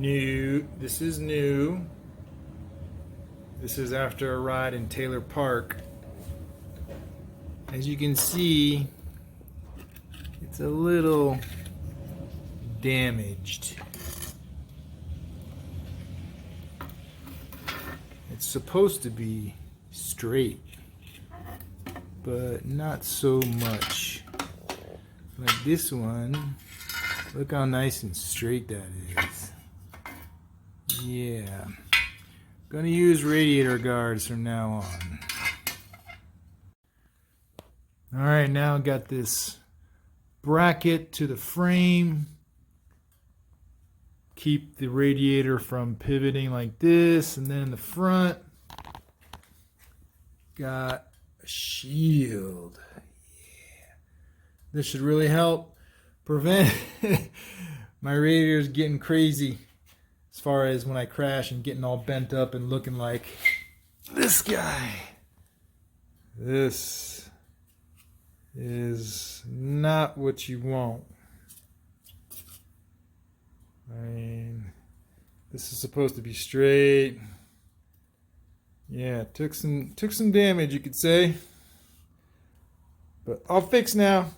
new. This is new. This is after a ride in Taylor Park. As you can see, it's a little damaged. It's supposed to be straight, but not so much. Like this one, look how nice and straight that is. Yeah. Gonna use radiator guards from now on. Alright, now got this bracket to the frame. Keep the radiator from pivoting like this, and then in the front got a shield. Yeah. This should really help prevent my radiators getting crazy as far as when I crash and getting all bent up and looking like this guy. This is not what you want. I mean, this is supposed to be straight. Yeah, took some damage, you could say. But all fixed now.